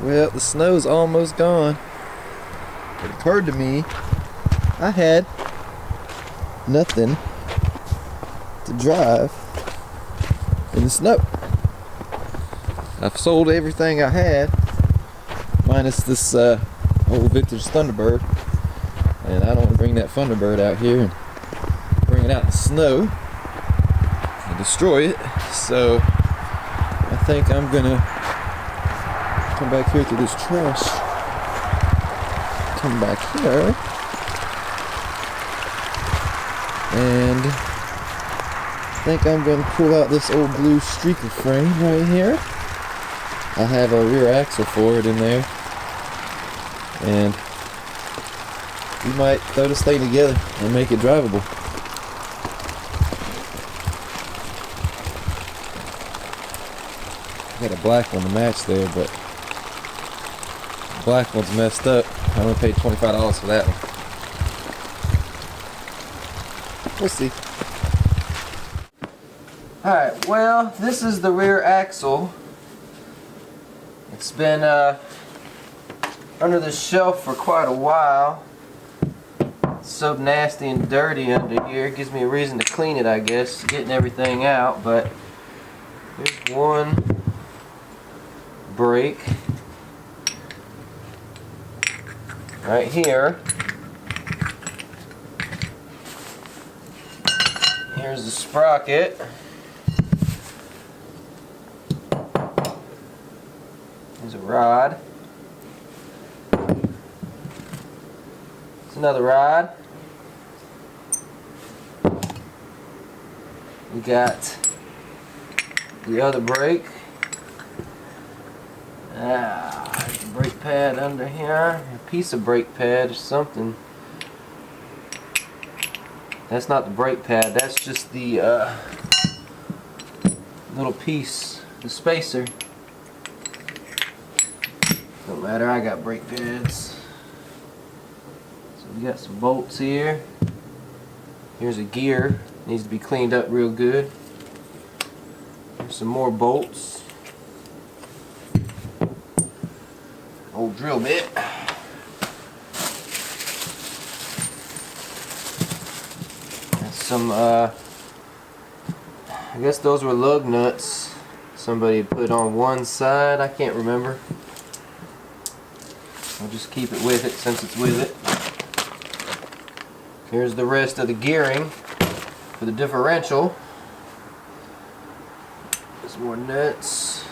Well, the snow's almost gone. It occurred to me I had nothing to drive in the snow. I've sold everything I had, minus this old Victor's Thunderbird, and I don't want to bring that Thunderbird out here and bring it out in the snow and destroy it. So I think I'm gonna come back here through this trash. Come back here. And I think I'm going to pull out this old blue streaker frame right here. I have a rear axle for it in there. And we might throw this thing together and make it drivable. I got a black one to match there, but the black one's messed up. I only paid $25 for that one. We'll see. Alright, well, this is the rear axle. It's been under the shelf for quite a while. It's so nasty and dirty under here. It gives me a reason to clean it, I guess, getting everything out. But here's one brake right here. Here's the sprocket. Here's a rod. It's another rod. We got the other brake. There's a brake pad under here. A piece of brake pad or something. That's not the brake pad, that's just the little piece, the spacer. Don't matter, I got brake pads. So we got some bolts here. Here's a gear, needs to be cleaned up real good. There's some more bolts. Old drill bit. Some I guess those were lug nuts somebody put on one side. I can't remember. I'll just keep it with it since it's with it. Here's the rest of the gearing for the differential. Some more nuts.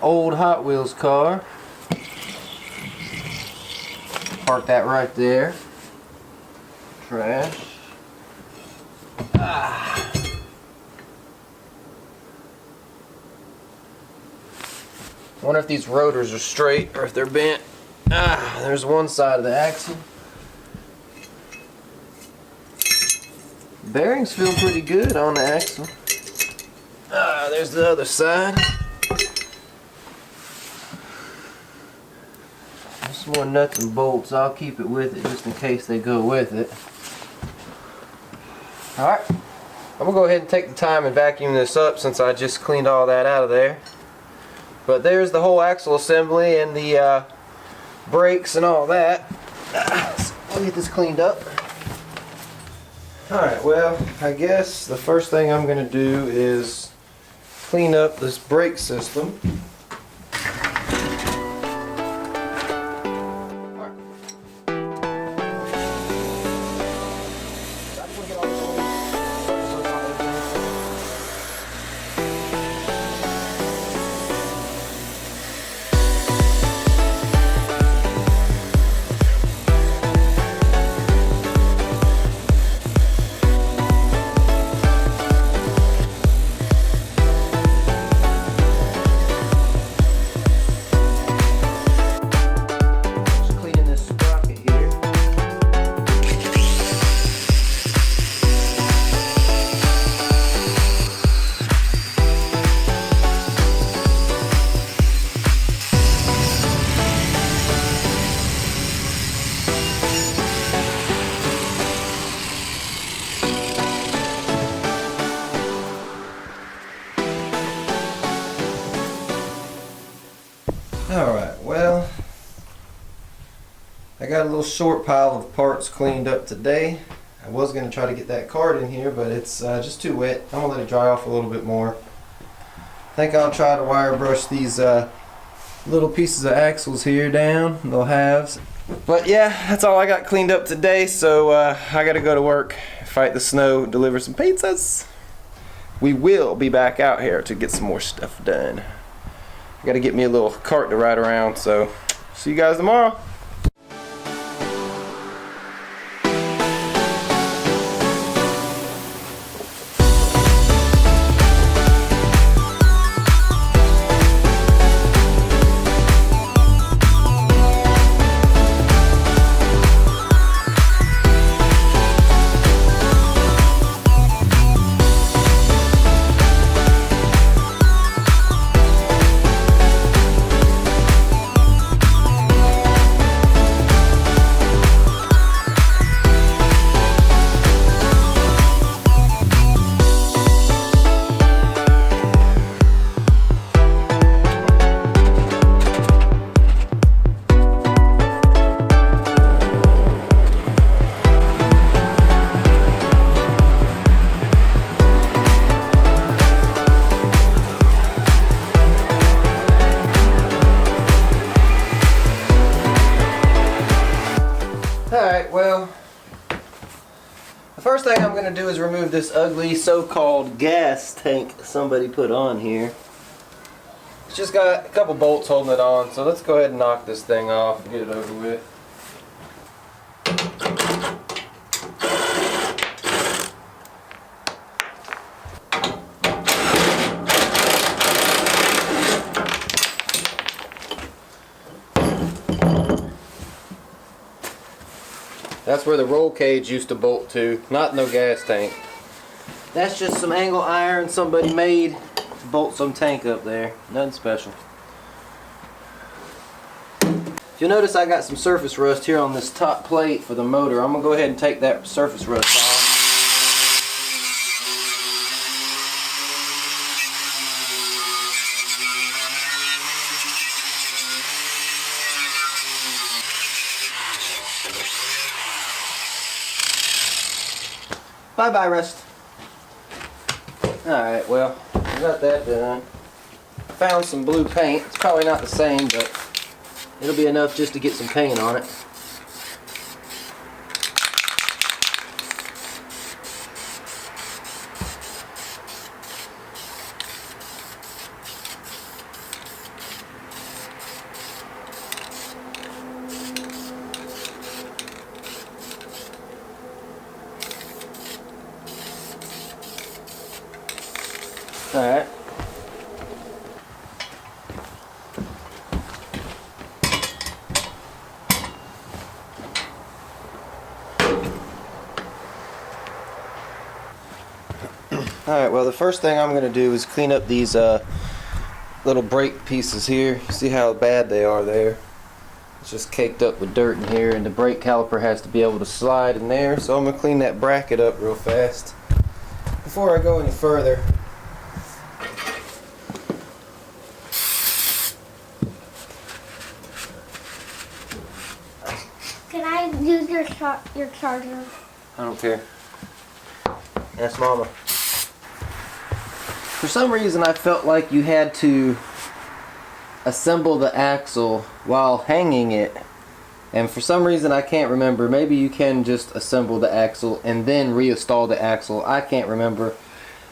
Old Hot Wheels car. Park that right there. Trash. Wonder if these rotors are straight or if they're bent. There's one side of the axle. Bearings feel pretty good on the axle. There's the other side. There's some more nuts and bolts. I'll keep it with it just in case they go with it. Alright, I'm going to go ahead and take the time and vacuum this up since I just cleaned all that out of there. But there's the whole axle assembly and the brakes and all that. So I'll get this cleaned up. Alright, well, I guess the first thing I'm going to do is clean up this brake system. Alright, well, I got a little short pile of parts cleaned up today. I was going to try to get that kart in here, but it's just too wet. I'm going to let it dry off a little bit more. I think I'll try to wire brush these little pieces of axles here down, little halves. But yeah, that's all I got cleaned up today, so I got to go to work, fight the snow, deliver some pizzas. We will be back out here to get some more stuff done. I got to get me a little kart to ride around, so see you guys tomorrow. Alright, well, the first thing I'm going to do is remove this ugly so-called gas tank somebody put on here. It's just got a couple bolts holding it on, so let's go ahead and knock this thing off and get it over with. That's where the roll cage used to bolt to, not no gas tank. That's just some angle iron somebody made to bolt some tank up there. Nothing special. You'll notice I got some surface rust here on this top plate for the motor. I'm going to go ahead and take that surface rust off. Bye-bye, rust. Alright, well, we got that done. Found some blue paint. It's probably not the same, but it'll be enough just to get some paint on it. Alright. Alright, well the first thing I'm going to do is clean up these little brake pieces here. See how bad they are there? It's just caked up with dirt in here, and the brake caliper has to be able to slide in there, so I'm going to clean that bracket up real fast before I go any further. Can I use your charger? I don't care. Ask Mama. For some reason I felt like you had to assemble the axle while hanging it, and for some reason I can't remember. Maybe you can just assemble the axle and then reinstall the axle. I can't remember.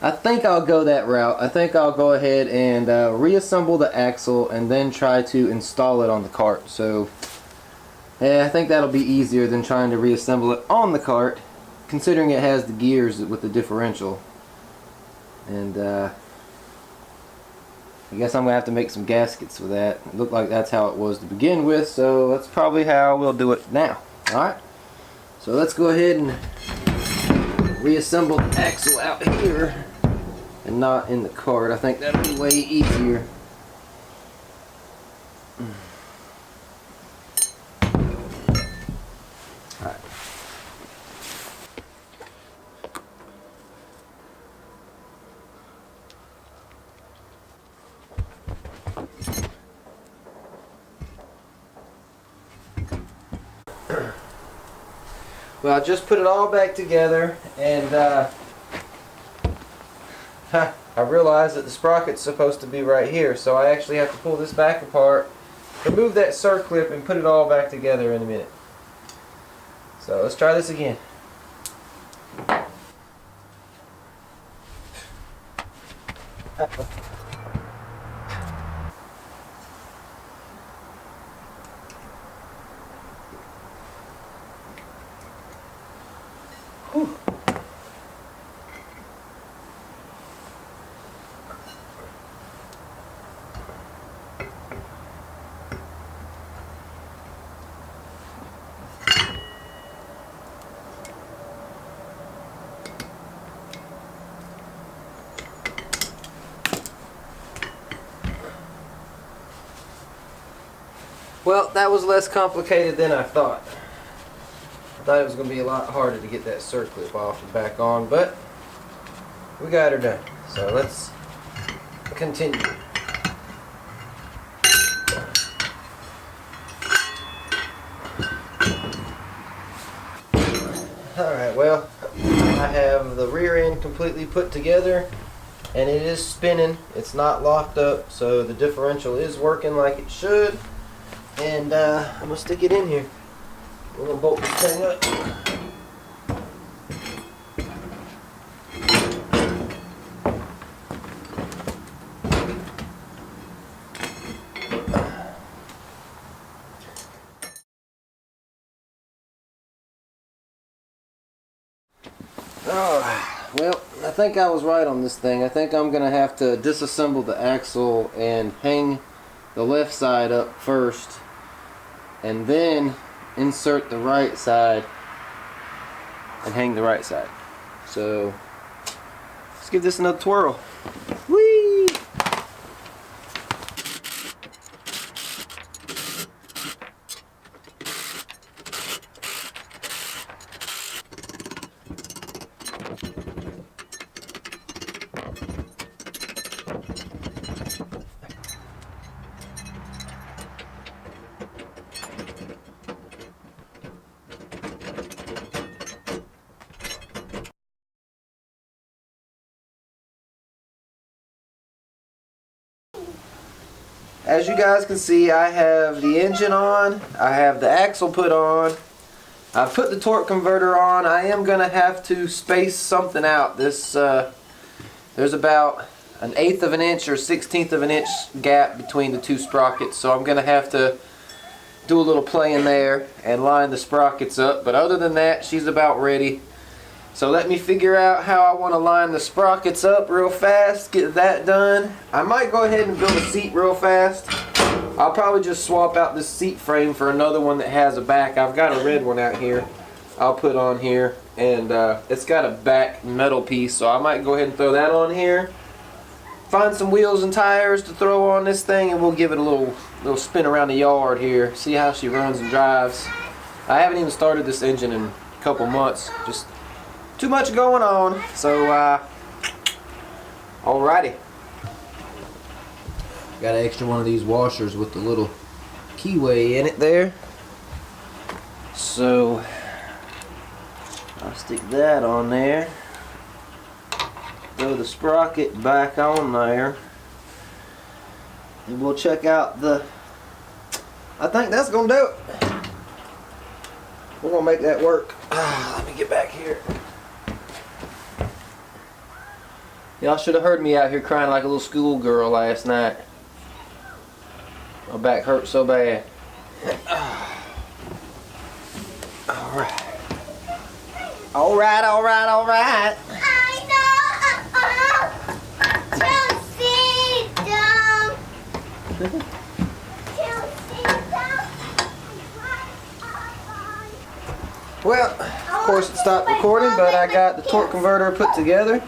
I think I'll go that route. I think I'll go ahead and reassemble the axle and then try to install it on the kart. So yeah, I think that'll be easier than trying to reassemble it on the kart, considering it has the gears with the differential. And I guess I'm going to have to make some gaskets for that. It looked like that's how it was to begin with, so that's probably how we'll do it now. Alright, so let's go ahead and reassemble the axle out here and not in the kart. I think that'll be way easier. Alright. Well, I just put it all back together, and I realized that the sprocket's supposed to be right here, so I actually have to pull this back apart, remove that circlip, and put it all back together in a minute. So let's try this again. Whew. Well, that was less complicated than I thought. I thought it was going to be a lot harder to get that circlip off and back on, but we got her done. So let's continue. Alright, well, I have the rear end completely put together, and it is spinning. It's not locked up, so the differential is working like it should. And I'm going to stick it in here. We're going to bolt this thing up. Well, I think I was right on this thing. I think I'm going to have to disassemble the axle and hang the left side up first, and then insert the right side and hang the right side. So let's give this another twirl. Whee! As you guys can see, I have the engine on, I have the axle put on, I've put the torque converter on. I am going to have to space something out. This there's about an 1/8 of an inch or 1/16 of an inch gap between the two sprockets, so I'm going to have to do a little play in there and line the sprockets up. But other than that, she's about ready. So let me figure out how I want to line the sprockets up real fast, get that done. I might go ahead and build a seat real fast. I'll probably just swap out this seat frame for another one that has a back. I've got a red one out here I'll put on here, and it's got a back metal piece, so I might go ahead and throw that on here. Find some wheels and tires to throw on this thing, and we'll give it a little spin around the yard here, see how she runs and drives. I haven't even started this engine in a couple months, just too much going on. So alrighty, got an extra one of these washers with the little keyway in it there, so I'll stick that on there, throw the sprocket back on there, and we'll check out the, I think that's gonna do it. We're gonna make that work. Let me get back here. Y'all should have heard me out here crying like a little schoolgirl last night. My back hurt so bad. Alright. Alright, alright, alright. I know. Chelsea, dumb. Well, of course it stopped recording, but I got the torque converter put together.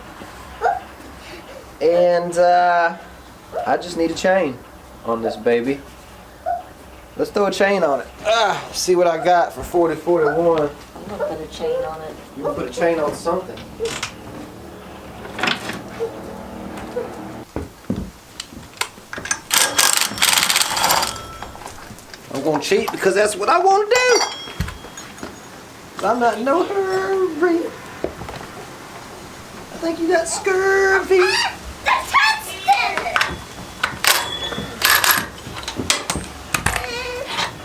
And I just need a chain on this baby. Let's throw a chain on it. See what I got for 4041. I'm gonna put a chain on it. You can put a chain on something. I'm gonna cheat because that's what I want to do. I'm not in no hurry. I think you got scurvy.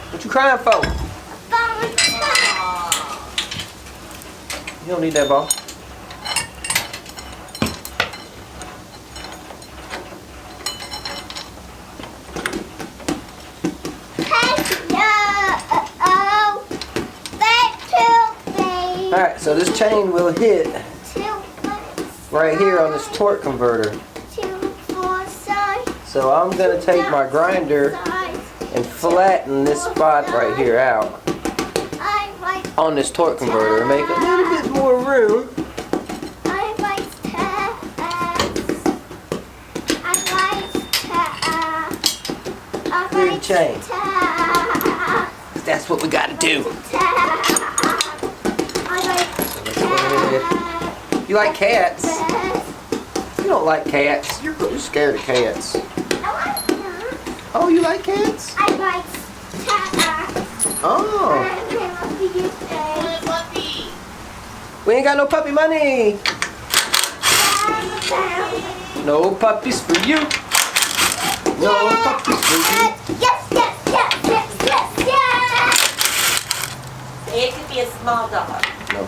What you crying for? You don't need that ball. Alright, so this chain will hit right here on this torque converter. So I'm going to take my grinder and flatten this spot right here out on this torque converter and make a little bit more room. For the chain. That's what we got to do. You like cats? You don't like cats. You're scared of cats. Oh, you like cats? I like cats. Oh. We ain't got no puppy money. No puppies for you. No puppies for you. Yes, yes, yes, yes, yes, yes. It could be a small dog. No.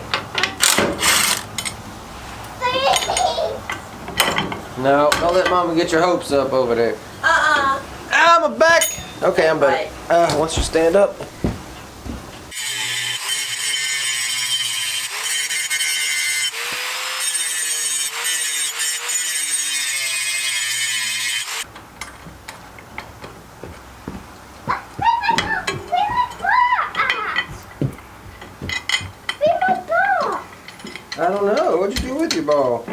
No, don't let Mama get your hopes up over there. Ah, my back. Okay, I'm back. Once you stand up. I don't know. What'd you do with your ball?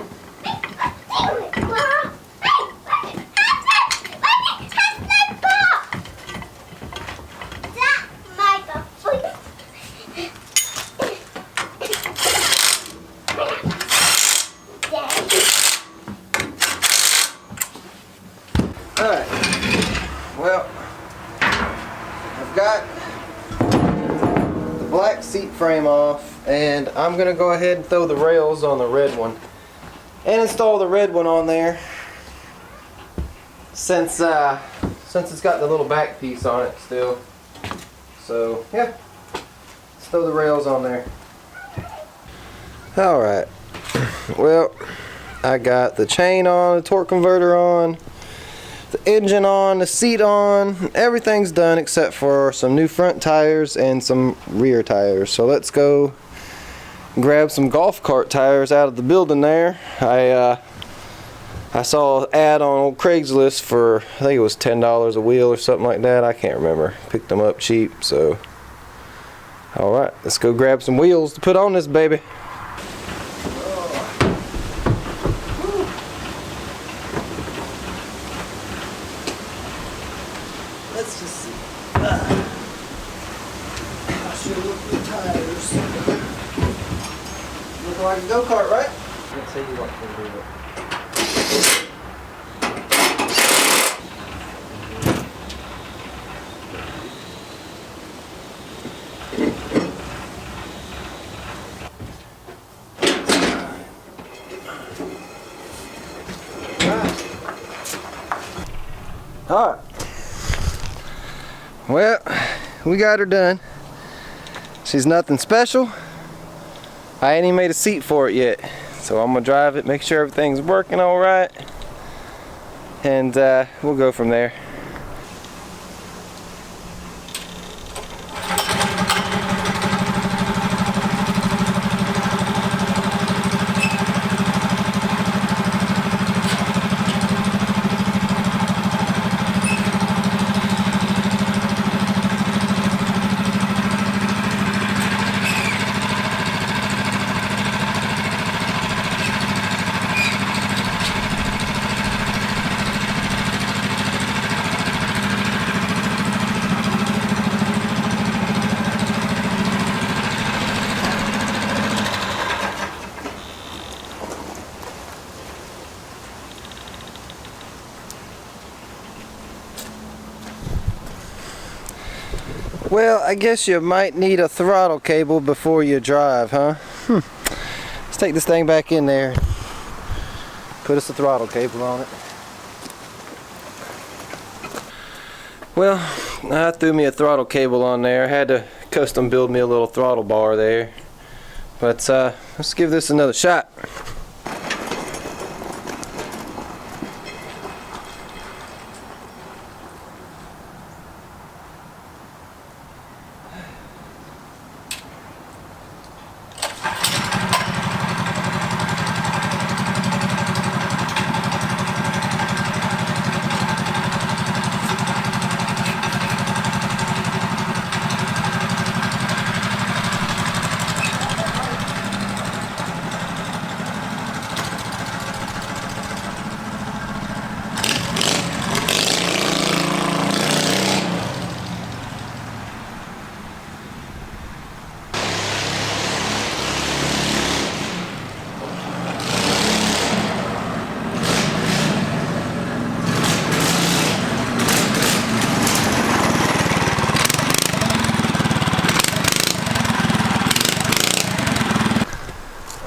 Alright. Well, I've got the black seat frame off. And I'm gonna go ahead and throw the rails on the red one and install the red one on there since it's got the little back piece on it still. So yeah, let's throw the rails on there. Alright, well, I got the chain on, the torque converter on, the engine on, the seat on, everything's done except for some new front tires and some rear tires. So let's go grab some golf cart tires out of the building there. I saw an ad on old Craigslist for, I think it was $10 a wheel or something like that. I can't remember. Picked them up cheap, so. Alright, let's go grab some wheels to put on this baby. Let's just see. I should look at the tires. Looking like a go-kart, right? Let's see you want to do it. Alright. Well, we got her done. She's nothing special. I ain't even made a seat for it yet. So I'm gonna drive it, make sure everything's working alright. And we'll go from there. Well, I guess you might need a throttle cable before you drive, huh? Let's take this thing back in there. Put us a throttle cable on it. Well, I threw me a throttle cable on there. I had to custom build me a little throttle bar there. But let's give this another shot.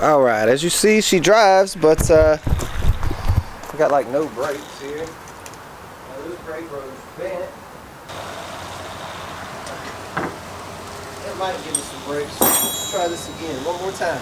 Alright, as you see, she drives, but I got like no brakes here. Now, this brake rotor's bent. That might give us some brakes. Let's try this again, one more time.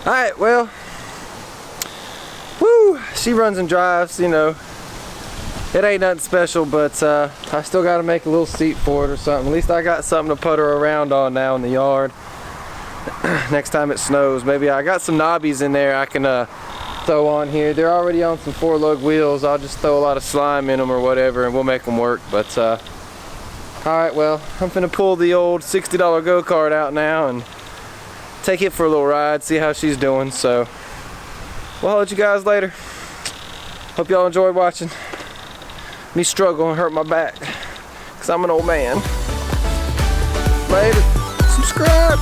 Alright, well, woo, she runs and drives, you know. It ain't nothing special, but I still got to make a little seat for it or something. At least I got something to put her around on now in the yard. Next time it snows, maybe I got some knobbies in there I can throw on here. They're already on some 4-lug wheels. I'll just throw a lot of slime in them or whatever and we'll make them work. But alright, well, I'm finna pull the old $60 go-kart out now and take it for a little ride, see how she's doing. So we'll holler at you guys later. Hope y'all enjoyed watching me struggle and hurt my back, because I'm an old man. Later. Subscribe.